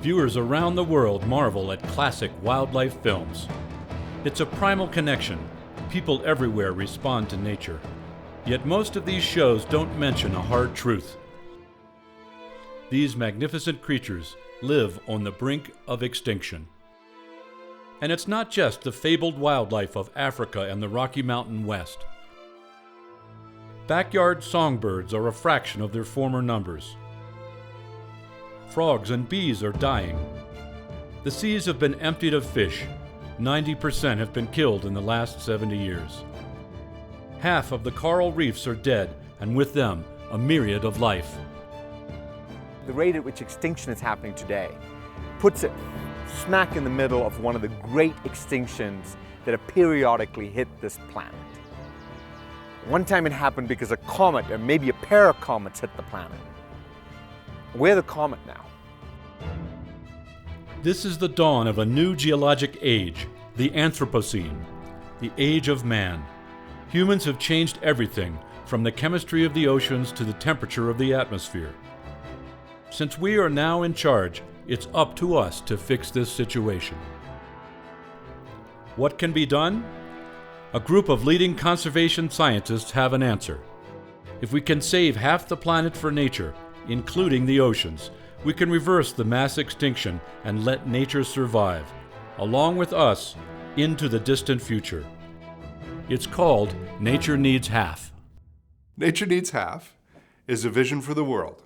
Viewers around the world marvel at classic wildlife films. It's a primal connection. People everywhere respond to nature. Yet most of these shows don't mention a hard truth. These magnificent creatures live on the brink of extinction. And it's not just the fabled wildlife of Africa and the Rocky Mountain West. Backyard songbirds are a fraction of their former numbers. Frogs and bees are dying. The seas have been emptied of fish. 90% have been killed in the last 70 years. Half of the coral reefs are dead, and with them, a myriad of life. The rate at which extinction is happening today puts it smack in the middle of one of the great extinctions that have periodically hit this planet. One time it happened because a comet, or maybe a pair of comets, hit the planet. We're the comet now. This is the dawn of a new geologic age, the Anthropocene, the age of man. Humans have changed everything, from the chemistry of the oceans to the temperature of the atmosphere. Since we are now in charge, it's up to us to fix this situation. What can be done? A group of leading conservation scientists have an answer. If we can save half the planet for nature, including the oceans, we can reverse the mass extinction and let nature survive, along with us, into the distant future. It's called Nature Needs Half. Nature Needs Half is a vision for the world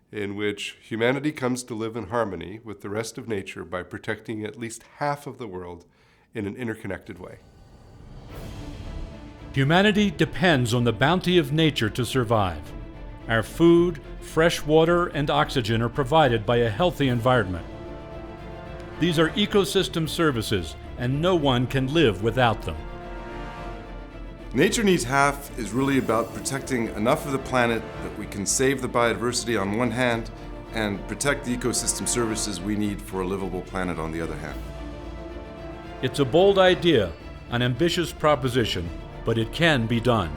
in which humanity comes to live in harmony with the rest of nature by protecting at least half of the world in an interconnected way. Humanity depends on the bounty of nature to survive. Our food, fresh water, and oxygen are provided by a healthy environment. These are ecosystem services, and no one can live without them. Nature Needs Half is really about protecting enough of the planet that we can save the biodiversity on one hand and protect the ecosystem services we need for a livable planet on the other hand. It's a bold idea, an ambitious proposition, but it can be done.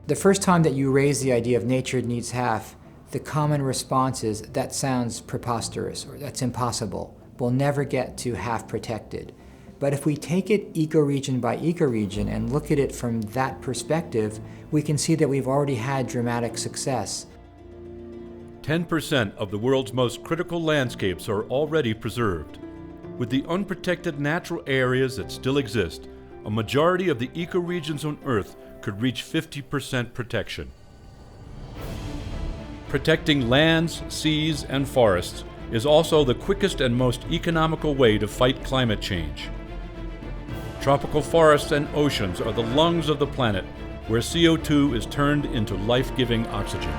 The first time that you raise the idea of nature needs half, the common response is, that sounds preposterous, or that's impossible. We'll never get to half protected. But if we take it ecoregion by ecoregion and look at it from that perspective, we can see that we've already had dramatic success. 10% of the world's most critical landscapes are already preserved. With the unprotected natural areas that still exist, a majority of the ecoregions on Earth could reach 50% protection. Protecting lands, seas, and forests is also the quickest and most economical way to fight climate change. Tropical forests and oceans are the lungs of the planet, where CO2 is turned into life-giving oxygen.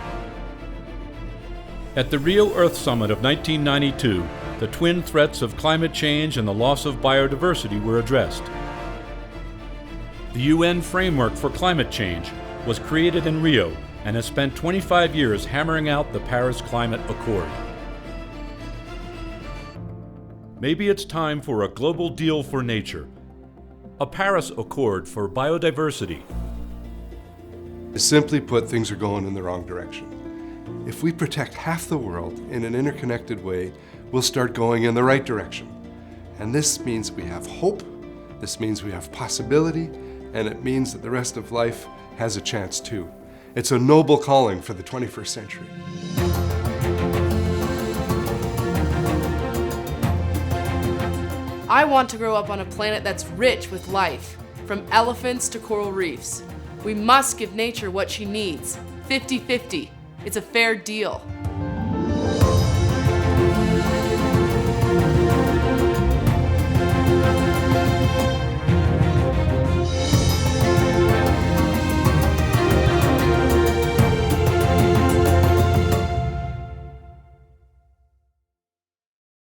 At the Rio Earth Summit of 1992, the twin threats of climate change and the loss of biodiversity were addressed. The UN Framework for Climate Change was created in Rio and has spent 25 years hammering out the Paris Climate Accord. Maybe it's time for a global deal for nature, a Paris Accord for biodiversity. Simply put, things are going in the wrong direction. If we protect half the world in an interconnected way, we'll start going in the right direction. And this means we have hope, this means we have possibility, and it means that the rest of life has a chance too. It's a noble calling for the 21st century. I want to grow up on a planet that's rich with life, from elephants to coral reefs. We must give nature what she needs, 50-50. It's a fair deal.